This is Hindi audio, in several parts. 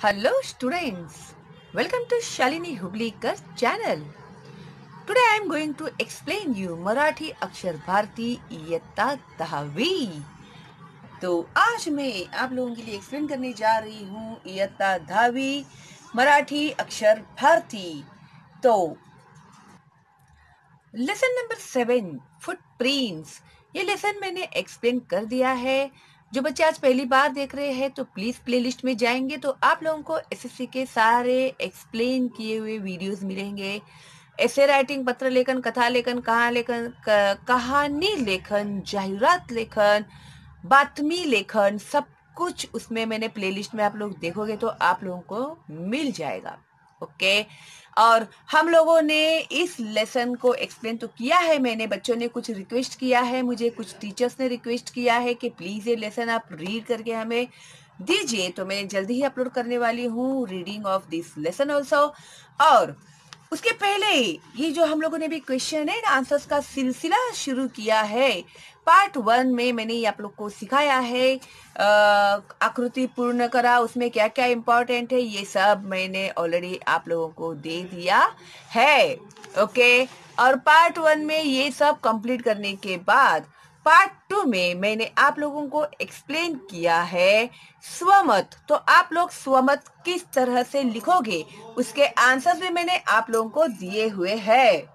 Hello students, welcome to Shalini Hublikar channel. Today I am going to explain you Marathi अक्षर भारती इयत्ता 10वीं। तो आज मैं आप लोगों के लिए एक्सप्लेन करने जा रही हूँ इयत्ता 10वीं मराठी अक्षर भारती। तो लेसन नंबर 7 फुटप्रिंट्स, ये लेसन मैंने एक्सप्लेन कर दिया है। जो बच्चे आज पहली बार देख रहे हैं तो प्लीज प्लेलिस्ट में जाएंगे तो आप लोगों को एसएससी के सारे एक्सप्लेन किए हुए वीडियोस मिलेंगे। ऐसे राइटिंग, पत्र लेखन, कथा लेखन, कहानी लेखन, जाहिरात लेखन, बातमी लेखन, सब कुछ उसमें मैंने प्लेलिस्ट में आप लोग देखोगे तो आप लोगों को मिल जाएगा। ओके और हम लोगों ने इस लेसन को एक्सप्लेन तो किया है। मैंने बच्चों ने कुछ रिक्वेस्ट किया है, मुझे कुछ टीचर्स ने रिक्वेस्ट किया है कि प्लीज ये लेसन आप रीड करके हमें दीजिए, तो मैं जल्दी ही अपलोड करने वाली हूँ reading of this lesson also. और उसके पहले ये जो हम लोगों ने भी क्वेश्चन एंड आंसर्स का सिलसिला शुरू किया है, पार्ट 1 में मैंने ये आप लोग को सिखाया है आकृति पूर्ण करा, उसमें क्या क्या इम्पोर्टेंट है ये सब मैंने ऑलरेडी आप लोगों को दे दिया है। ओके और पार्ट 1 में ये सब कंप्लीट करने के बाद पार्ट 2 में मैंने आप लोगों को एक्सप्लेन किया है स्वमत। तो आप लोग स्वमत किस तरह से लिखोगे उसके आंसर्स भी मैंने आप लोगों को दिए हुए हैं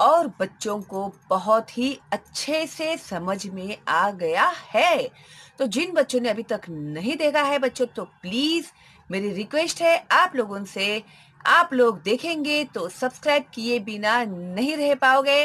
और बच्चों को बहुत ही अच्छे से समझ में आ गया है। तो जिन बच्चों ने अभी तक नहीं देखा है बच्चों, तो प्लीज मेरी रिक्वेस्ट है आप लोगों से, आप लोग देखेंगे तो सब्सक्राइब किए बिना नहीं रह पाओगे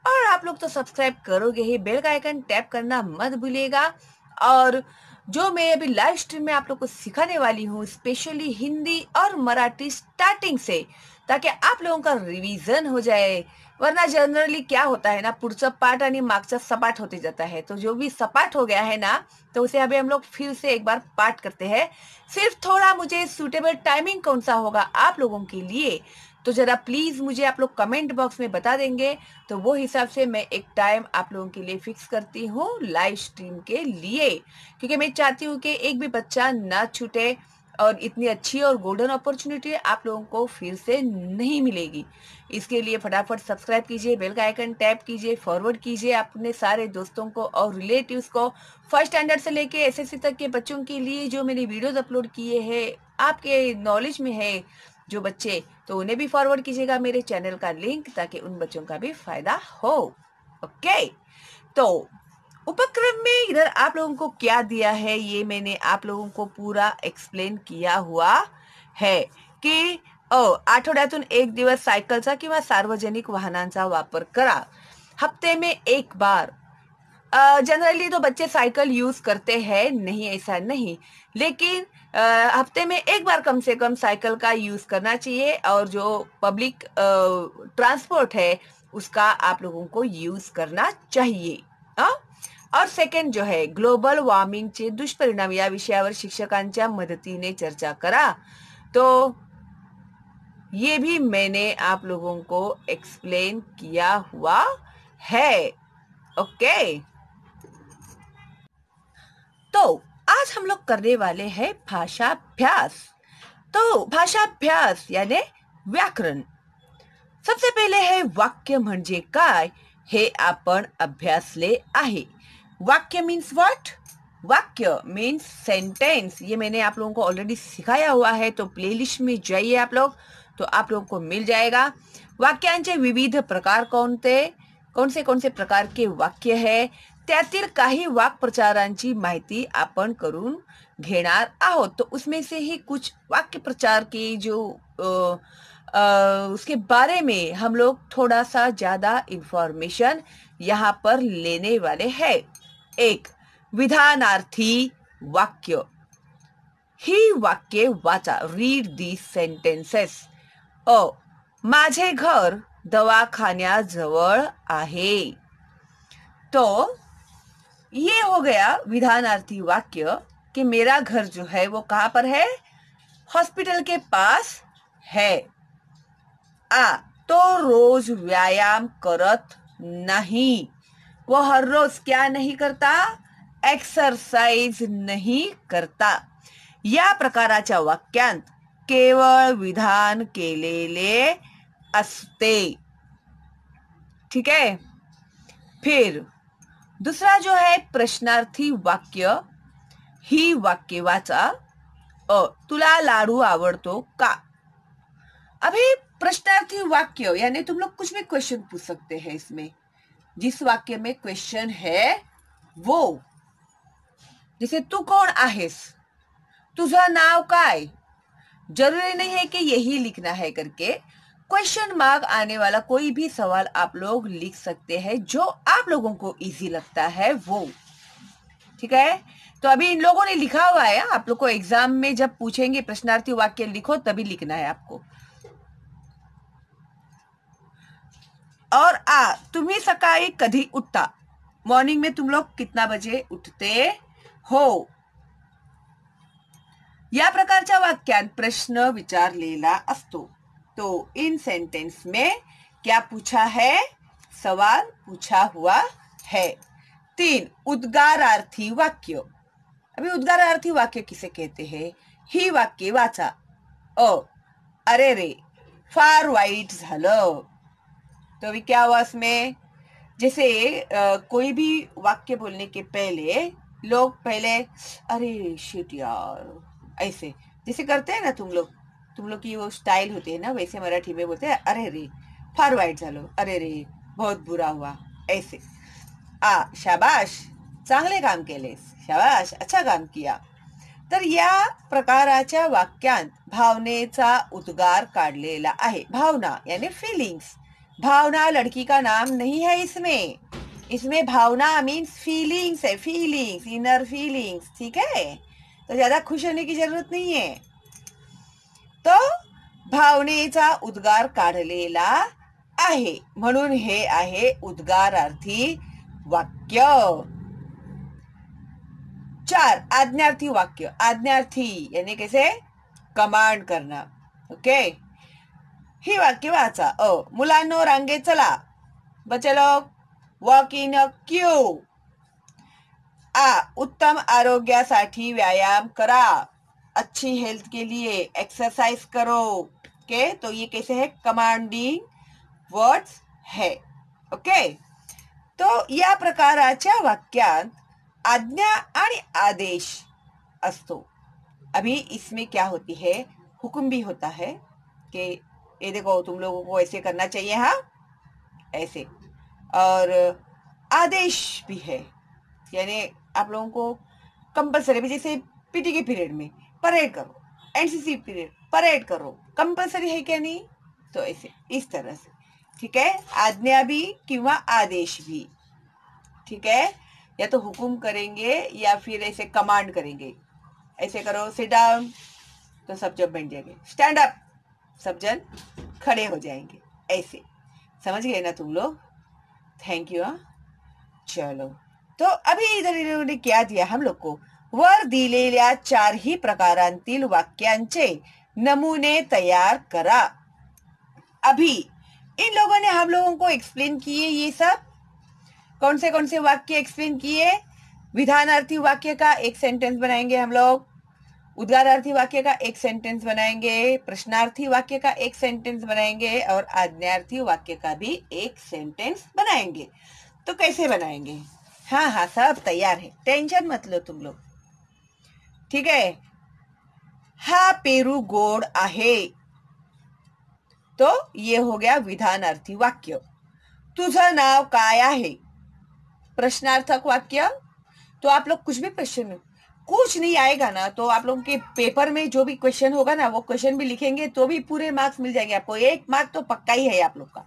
और आप लोग तो सब्सक्राइब करोगे ही, बेल का आइकन टैप करना मत भूलिएगा। और जो मैं अभी लाइव स्ट्रीम में आप लोग को सिखाने वाली हूँ स्पेशली हिंदी और मराठी स्टार्टिंग से, ताकि आप लोगों का रिवीजन हो जाए। वरना जनरली क्या होता है ना, पुढचं पाठ आणि मागचा सपाट होते जाता है। तो जो भी सपाट हो गया है ना, तो उसे अभी हम लोग फिर से एक बार पाठ करते हैं। सिर्फ थोड़ा मुझे सूटेबल टाइमिंग कौन सा होगा आप लोगों के लिए, तो जरा प्लीज मुझे आप लोग कमेंट बॉक्स में बता देंगे, तो वो हिसाब से मैं एक टाइम आप लोगों के लिए फिक्स करती हूँ लाइव स्ट्रीम के लिए, क्योंकि मैं चाहती हूँ कि एक भी बच्चा ना छूटे और इतनी अच्छी और गोल्डन अपॉर्चुनिटी आप लोगों को फिर से नहीं मिलेगी। इसके लिए फटाफट सब्सक्राइब कीजिए, बेल का आइकन टैप कीजिए, फॉरवर्ड कीजिए अपने सारे दोस्तों को और रिलेटिव्स को। फर्स्ट स्टैंडर्ड से लेके एसएससी तक के बच्चों के लिए जो मैंने वीडियोस अपलोड किए हैं आपके नॉलेज में है जो बच्चे, तो उन्हें भी फॉरवर्ड कीजिएगा मेरे चैनल का लिंक, ताकि उन बच्चों का भी फायदा हो। ओके तो उपक्रम में इधर आप लोगों को क्या दिया है ये मैंने आप लोगों को पूरा एक्सप्लेन किया हुआ है की आठवड्यातून एक दिवस सायकलचा किंवा सार्वजनिक वाहनांचा वापर करा। हफ्ते में एक बार, जनरली तो बच्चे साइकिल यूज करते हैं, नहीं ऐसा नहीं, लेकिन हफ्ते में एक बार कम से कम साइकिल का यूज करना चाहिए और जो पब्लिक ट्रांसपोर्ट है उसका आप लोगों को यूज करना चाहिए। और सेकंड जो है ग्लोबल वॉर्मिंगचे दुष्परिणाम या विषयावर शिक्षकांच्या मदतीने चर्चा करा। तो ये भी मैंने आप लोगों को एक्सप्लेन किया हुआ है। ओके तो आज हम लोग करने वाले हैं भाषाभ्यास। तो भाषाभ्यास यानी व्याकरण। सबसे पहले है वाक्य म्हणजे काय हे आपण अभ्यासले आहे। वाक्य मीन्स व्हाट? वाक्य मीन्स सेंटेंस। ये मैंने आप लोगों को ऑलरेडी सिखाया हुआ है, तो प्लेलिस्ट में जाइए आप लोग, तो आप लोगों को मिल जाएगा। वाक्यांचे विविध प्रकार कौन से प्रकार के वाक्य है, त्यातील काही वाक्प्रचारांची माहिती आपण करून घेणार आहोत। तो उसमें से ही कुछ वाक्य प्रचार के जो उसके बारे में हम लोग थोड़ा सा ज्यादा इंफॉर्मेशन यहाँ पर लेने वाले हैं। एक विधानार्थी वाक्य, ही वाक्य वाचा, रीड दीज सेंटेन्सेस। माझे घर दवाखान्याजवळ आहे। तो ये हो गया विधानार्थी वाक्य कि मेरा घर जो है वो कहां पर है, हॉस्पिटल के पास है। तो रोज व्यायाम करत नहीं, वो हर रोज क्या नहीं करता, एक्सरसाइज नहीं करता। या प्रकाराच्या वाक्यांत केवळ विधान केलेले असते. ठीक है. फिर दूसरा जो है प्रश्नार्थी वाक्य. ही वाक्य वाचा. तुला लाडू आवडतो का? अभी प्रश्नार्थी वाक्य यानी तुम लोग कुछ भी क्वेश्चन पूछ सकते हैं इसमें. जिस वाक्य में क्वेश्चन है वो, जैसे तू कोण आहेस, तुझं नाव काय. जरूरी नहीं है कि यही लिखना है करके. क्वेश्चन मार्क आने वाला कोई भी सवाल आप लोग लिख सकते हैं जो आप लोगों को इजी लगता है वो. ठीक है. तो अभी इन लोगों ने लिखा हुआ है. आप लोग को एग्जाम में जब पूछेंगे प्रश्नार्थी वाक्य लिखो तभी लिखना है आपको. और तुम्ही सकाळी कधी उठता. मॉर्निंग में तुम लोग कितना बजे उठते हो. या प्रकारच्या वाक्यात प्रश्न विचारलेला असतो. तो इन सेंटेंस में क्या पूछा है, सवाल पूछा हुआ है. 3 उद्गारार्थी वाक्य. अभी उद्गारार्थी वाक्य किसे कहते हैं. ही वाक्य वाचा. अरे रे फार वाईट झालं. तो अभी क्या हुआ इसमें, जैसे कोई भी वाक्य बोलने के पहले लोग पहले अरे शिट यार ऐसे जैसे करते हैं ना तुम लोग की वो स्टाइल होती है ना, वैसे मराठी में बोलते हैं अरे रे फार वाईट झालं, अरे रे बहुत बुरा हुआ ऐसे. शाबाश चांगले काम केलेस, शाबाश अच्छा काम किया. तर या प्रकाराच्या वाक्यांत भावनेचा उद्गार काढलेला आहे. भावना यानी फीलिंग्स. भावना लड़की का नाम नहीं है इसमें भावना मीन्स फीलिंग्स है. Feelings, inner feelings. ठीक है. तो ज्यादा खुश होने की जरूरत नहीं है. तो भावनेचा उद्गार काढलेला आहे म्हणून हे आहे उद्गारार्थी वाक्य. 4 आज्ञार्थी वाक्य. आज्ञार्थी यानी कैसे कमांड करना. ओके. ही वाक्य वाचा. मुलांनो रांगेत चला. बच्चे लोग वॉक इन अ क्यू. उत्तम आरोग्यासाठी व्यायाम करा. अच्छी हेल्थ के लिए एक्सरसाइज करो. ओके. तो ये कैसे है, कमांडिंग वर्ड्स है. ओके. तो या प्रकाराच्या वाक्यात आज्ञा आणि आदेश असतो. अभी इसमें क्या होती है, हुक्म भी होता है कि ये देखो तुम लोगों को ऐसे करना चाहिए, हाँ ऐसे. और आदेश भी है यानी आप लोगों को कंपलसरी भी, जैसे पीटी के पीरियड में परेड करो, एनसीसी पीरियड परेड करो, कंपलसरी है क्या नहीं. तो ऐसे इस तरह से. ठीक है. आज्ञा भी किंवा आदेश भी. ठीक है. या तो हुक्म करेंगे या फिर ऐसे कमांड करेंगे. ऐसे करो, सिट डाउन, तो सब जब बैठ जाएंगे. स्टैंड अप, सब जन खड़े हो जाएंगे. ऐसे समझ गए ना तुम लोग. Thank you. चलो. तो अभी इधर इन्होंने क्या दिया हम लोग को, वर दिलेल्या 4ही प्रकारांतील वाक्यांचे नमूने तैयार करा. अभी इन लोगों ने हम लोगों को एक्सप्लेन किए. ये सब कौन से वाक्य एक्सप्लेन किए. विधानार्थी वाक्य का एक सेंटेंस बनाएंगे हम लोग. उद्गारार्थी वाक्य का एक सेंटेंस बनाएंगे. प्रश्नार्थी वाक्य का एक सेंटेंस बनाएंगे और आज्ञार्थी वाक्य का भी एक सेंटेंस बनाएंगे. तो कैसे बनाएंगे. हाँ सब तैयार है, टेंशन मत लो तुम लोग. ठीक है. हा पेरू गोड आहे. तो ये हो गया विधानार्थी वाक्य. तुझं नाव काय आहे. प्रश्नार्थक वाक्य. तो आप लोग कुछ भी क्वेश्चन, कुछ नहीं आएगा ना तो आप लोगों के पेपर में जो भी क्वेश्चन होगा ना वो क्वेश्चन भी लिखेंगे तो भी पूरे मार्क्स मिल जाएंगे आपको. 1 मार्क तो पक्का ही है आप लोग का.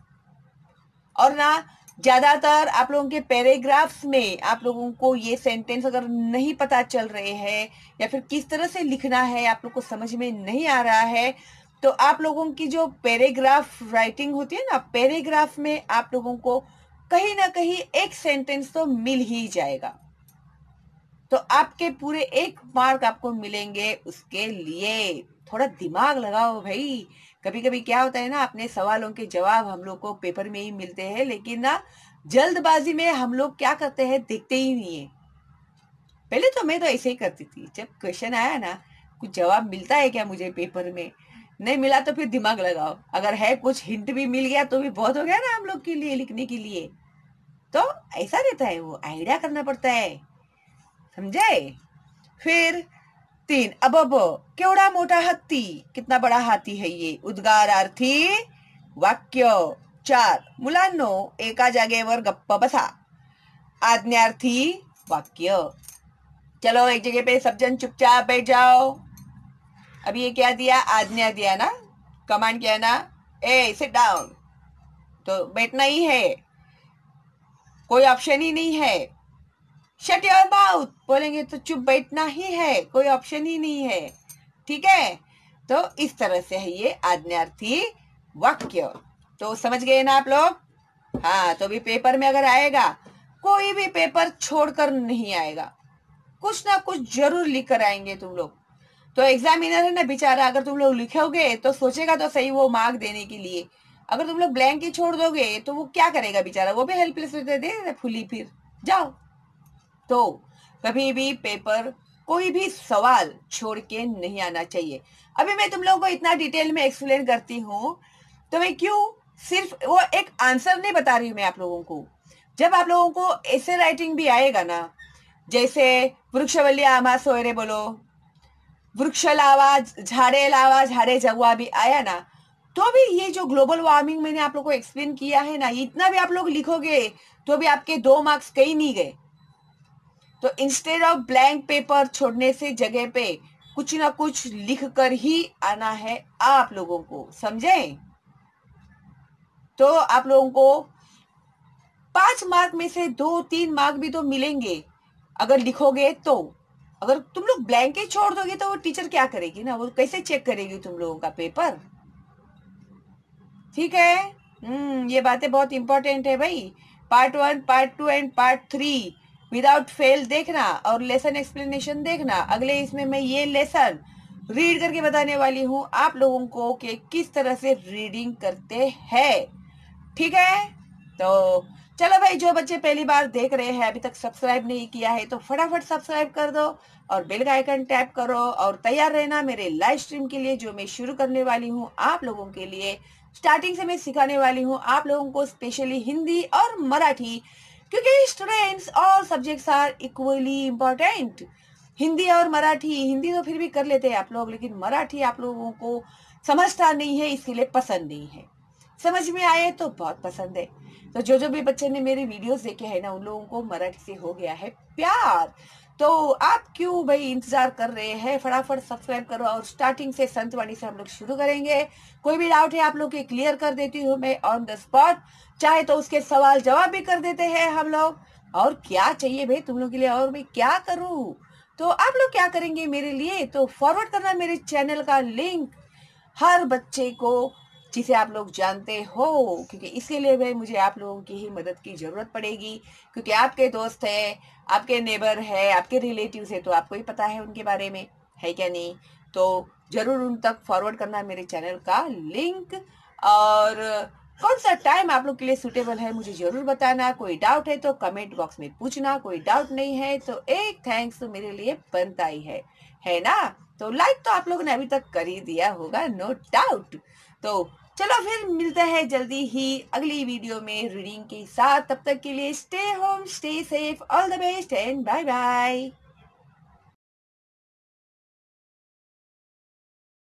और ना ज्यादातर आप लोगों के पैराग्राफ्स में आप लोगों को ये सेंटेंस अगर नहीं पता चल रहे हैं या फिर किस तरह से लिखना है आप लोग को समझ में नहीं आ रहा है, तो आप लोगों की जो पैराग्राफ राइटिंग होती है ना, पैराग्राफ में आप लोगों को कहीं ना कहीं एक सेंटेंस तो मिल ही जाएगा. तो आपके पूरे 1 मार्क आपको मिलेंगे. उसके लिए थोड़ा दिमाग लगाओ भाई. कभी कभी क्या होता है ना, अपने सवालों के जवाब हम लोग को पेपर में ही मिलते हैं लेकिन ना जल्दबाजी में हम लोग क्या करते हैं देखते ही नहीं है. पहले तो मैं तो ऐसे ही करती थी. जब क्वेश्चन आया ना कुछ जवाब मिलता है क्या मुझे पेपर में? नहीं मिला तो फिर दिमाग लगाओ, अगर है कुछ हिंट भी मिल गया तो भी बहुत हो गया ना हम लोग के लिए लिखने के लिए। तो ऐसा रहता है, वो आइडिया करना पड़ता है, समझे? फिर 3, अब केवड़ा मोटा हाथी, कितना बड़ा हाथी है ये? उद्गारार्थी वाक्य। 4, मुलांनो एका जागेवर गप्प बसा, आज्ञार्थी वाक्य। चलो एक जगह पे सब जन चुपचाप बैठ जाओ। अभी ये क्या दिया? आज्ञा दिया ना, कमांड किया ना, ए सिट डाउन, तो बैठना ही है, कोई ऑप्शन ही नहीं है। शट योर माउथ बोलेंगे तो चुप बैठना ही है, कोई ऑप्शन ही नहीं है, ठीक है? तो इस तरह से है ये आज्ञार्थी वाक्य। तो समझ गए ना आप लोग? हाँ, तो भी पेपर में अगर आएगा, कोई भी पेपर छोड़कर नहीं आएगा, कुछ ना कुछ जरूर लिख कर आएंगे तुम लोग। तो एग्जामिनर है ना बेचारा, अगर तुम लोग लिखोगे तो सोचेगा तो सही वो मार्क देने के लिए। अगर तुम लोग ब्लैंक ही छोड़ दोगे तो वो क्या करेगा बेचारा, वो भी हेल्पलेस रहते दे फुली, फिर जाओ। तो कभी भी पेपर कोई भी सवाल छोड़ के नहीं आना चाहिए। अभी मैं तुम लोगों को इतना डिटेल में एक्सप्लेन करती हूँ, तो मैं क्यों सिर्फ वो एक आंसर नहीं बता रही हूँ मैं आप लोगों को। जब आप लोगों को ऐसे राइटिंग भी आएगा ना, जैसे वृक्षवल्ली आमा सोयरे बोलो, वृक्ष लावा झाड़े जगुआ भी आया ना, तो भी ये जो ग्लोबल वार्मिंग मैंने आप लोग को एक्सप्लेन किया है ना, इतना भी आप लोग लिखोगे तो भी आपके 2 मार्क्स कहीं नहीं गए। तो इंस्टेड ऑफ ब्लैंक पेपर छोड़ने से जगह पे कुछ ना कुछ लिख कर ही आना है आप लोगों को, समझे? तो आप लोगों को 5 मार्क में से 2-3 मार्क भी तो मिलेंगे अगर लिखोगे तो। अगर तुम लोग ब्लैंक ही छोड़ दोगे तो वो टीचर क्या करेगी ना, वो कैसे चेक करेगी तुम लोगों का पेपर? ठीक है। ये बातें बहुत इंपॉर्टेंट है भाई। Part 1, part 2 and part 3 without fail देखना और लेसन एक्सप्लेनेशन देखना। अगले इसमें मैं ये लेसन रीड करके बताने वाली हूँ आप लोगों को कि किस तरह से रीडिंग करते हैं, ठीक है? तो चलो भाई, जो बच्चे पहली बार देख रहे हैं, अभी तक सब्सक्राइब नहीं किया है तो फटाफट सब्सक्राइब कर दो और बेल का आइकन टैप करो और तैयार रहना मेरे लाइव स्ट्रीम के लिए, जो मैं शुरू करने वाली हूँ आप लोगों के लिए। स्टार्टिंग से मैं सिखाने वाली हूँ आप लोगों को स्पेशली हिंदी और मराठी, क्योंकि students all subjects are equally important. Hindi और मराठी, हिंदी तो फिर भी कर लेते हैं आप लोग, लेकिन मराठी आप लोगों को समझता नहीं है, इसके लिए पसंद नहीं है। समझ में आए तो बहुत पसंद है। तो जो जो भी बच्चे ने मेरे वीडियोस देखे हैं ना, उन लोगों को मराठी से हो गया है प्यार। तो आप क्यों भाई इंतजार कर रहे हैं? फटाफट सब्सक्राइब करो और स्टार्टिंग से संतवाणी से हम लोग शुरू करेंगे। कोई भी डाउट है आप लोग के क्लियर कर देती हूँ मैं ऑन द स्पॉट, चाहे तो उसके सवाल जवाब भी कर देते हैं हम लोग। और क्या चाहिए भाई तुम लोग के लिए, और मैं क्या करूँ? तो आप लोग क्या करेंगे मेरे लिए? तो फॉरवर्ड करना मेरे चैनल का लिंक हर बच्चे को जिसे आप लोग जानते हो, क्योंकि इसके लिए भाई मुझे आप लोगों की ही मदद की जरूरत पड़ेगी, क्योंकि आपके दोस्त है, आपके नेबर है, आपके रिलेटिव्स है, तो आपको ही पता है उनके बारे में, है क्या नहीं? तो जरूर उन तक फॉरवर्ड करना मेरे चैनल का लिंक। और कौन सा टाइम आप लोग के लिए सूटेबल है मुझे जरूर बताना। कोई डाउट है तो कमेंट बॉक्स में पूछना, कोई डाउट नहीं है तो एक थैंक्स तो मेरे लिए बनता ही है ना? तो लाइक तो आप लोगों ने अभी तक कर ही दिया होगा, नो डाउट। तो चलो फिर मिलते हैं जल्दी ही अगली वीडियो में रीडिंग के साथ। तब तक के लिए stay home, stay safe, all the best and bye bye.